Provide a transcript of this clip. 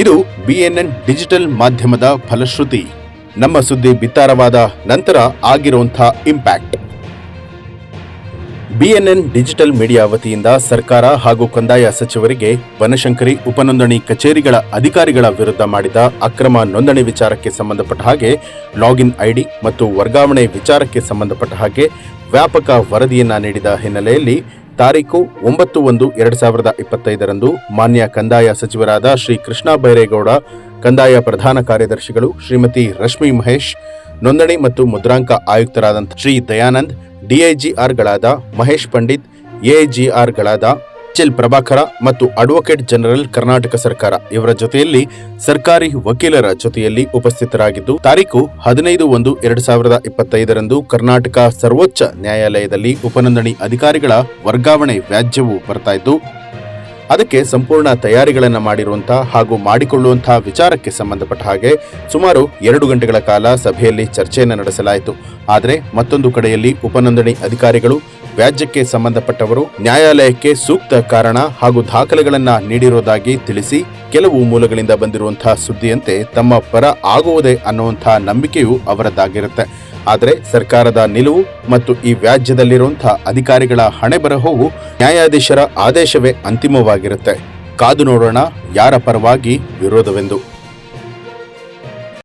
ಇದು BNN digital ಮಾಧ್ಯಮದ ಫಲಶ್ರುತಿ. ನಮ್ಮ ಸುದ್ದಿ ಬಿತ್ತಾರವಾದ ನಂತರ ಆಗಿರುವಂತಹ ಇಂಪ್ಯಾಕ್ಟ್. BNN ಡಿಜಿಟಲ್ ಮೀಡಿಯಾ ವತಿಯಿಂದ ಸರ್ಕಾರ ಹಾಗೂ ಕಂದಾಯ ಸಚಿವರಿಗೆ ಬನಶಂಕರಿ ಉಪನೋಂದಣಿ ಕಚೇರಿಗಳ ಅಧಿಕಾರಿಗಳ ವಿರುದ್ಧ ಮಾಡಿದ ಅಕ್ರಮ ನೋಂದಣಿ ವಿಚಾರಕ್ಕೆ ಸಂಬಂಧಪಟ್ಟ ಹಾಗೆ ಲಾಗಿನ್ ID ಮತ್ತು ವರ್ಗಾವಣೆ ವಿಚಾರಕ್ಕೆ ಸಂಬಂಧಪಟ್ಟ ಹಾಗೆ ವ್ಯಾಪಕ ವರದಿಯನ್ನ ನೀಡಿದ ಹಿನ್ನೆಲೆಯಲ್ಲಿ ತಾರೀಕು 9/1/2025 ಮಾನ್ಯ ಕಂದಾಯ ಸಚಿವರಾದ ಶ್ರೀ ಕೃಷ್ಣ ಬೈರೇಗೌಡ, ಕಂದಾಯ ಪ್ರಧಾನ ಕಾರ್ಯದರ್ಶಿಗಳು ಶ್ರೀಮತಿ ರಶ್ಮಿ ಮಹೇಶ್, ನೋಂದಣಿ ಮತ್ತು ಮುದ್ರಾಂಕ ಆಯುಕ್ತರಾದಂಥ ಶ್ರೀ ದಯಾನಂದ್, DIGRಗಳಾದ ಮಹೇಶ್ ಪಂಡಿತ್, AIGRಗಳಾದ HL ಪ್ರಭಾಕರ ಮತ್ತು ಅಡ್ವೊಕೇಟ್ ಜನರಲ್ ಕರ್ನಾಟಕ ಸರ್ಕಾರ ಇವರ ಜೊತೆಯಲ್ಲಿ ಸರ್ಕಾರಿ ವಕೀಲರ ಜೊತೆಯಲ್ಲಿ ಉಪಸ್ಥಿತರಾಗಿದ್ದು, ತಾರೀಕು 15/1/2025 ಕರ್ನಾಟಕ ಸರ್ವೋಚ್ಚ ನ್ಯಾಯಾಲಯದಲ್ಲಿ ಉಪನೋಂದಣಿ ಅಧಿಕಾರಿಗಳ ವರ್ಗಾವಣೆ ವ್ಯಾಜ್ಯವು ಬರ್ತಾ ಇದ್ದು, ಅದಕ್ಕೆ ಸಂಪೂರ್ಣ ತಯಾರಿಗಳನ್ನು ಮಾಡಿರುವಂತಹ ಹಾಗೂ ಮಾಡಿಕೊಳ್ಳುವಂತಹ ವಿಚಾರಕ್ಕೆ ಸಂಬಂಧಪಟ್ಟ ಹಾಗೆ ಸುಮಾರು 2 ಗಂಟೆಗಳ ಕಾಲ ಸಭೆಯಲ್ಲಿ ಚರ್ಚೆಯನ್ನು ನಡೆಸಲಾಯಿತು. ಆದರೆ ಮತ್ತೊಂದು ಕಡೆಯಲ್ಲಿ ಉಪನೋಂದಣಿ ಅಧಿಕಾರಿಗಳು ವ್ಯಾಜ್ಯಕ್ಕೆ ಸಂಬಂಧಪಟ್ಟವರು ನ್ಯಾಯಾಲಯಕ್ಕೆ ಸೂಕ್ತ ಕಾರಣ ಹಾಗೂ ದಾಖಲೆಗಳನ್ನು ನೀಡಿರುವುದಾಗಿ ತಿಳಿಸಿ ಕೆಲವು ಮೂಲಗಳಿಂದ ಬಂದಿರುವಂತಹ ಸುದ್ದಿಯಂತೆ ತಮ್ಮ ಪರ ಆಗುವುದೇ ಅನ್ನುವಂತಹ ನಂಬಿಕೆಯು ಅವರದ್ದಾಗಿರುತ್ತೆ. ಆದರೆ ಸರ್ಕಾರದ ನಿಲುವು ಮತ್ತು ಈ ವ್ಯಾಜ್ಯದಲ್ಲಿರುವಂತಹ ಅಧಿಕಾರಿಗಳ ಹಣೆಬರಹವು ನ್ಯಾಯಾಧೀಶರ ಆದೇಶವೇ ಅಂತಿಮವಾಗಿರುತ್ತೆ. ಕಾದು ನೋಡೋಣ ಯಾರ ಪರವಾಗಿ ವಿರೋಧವೆಂದು.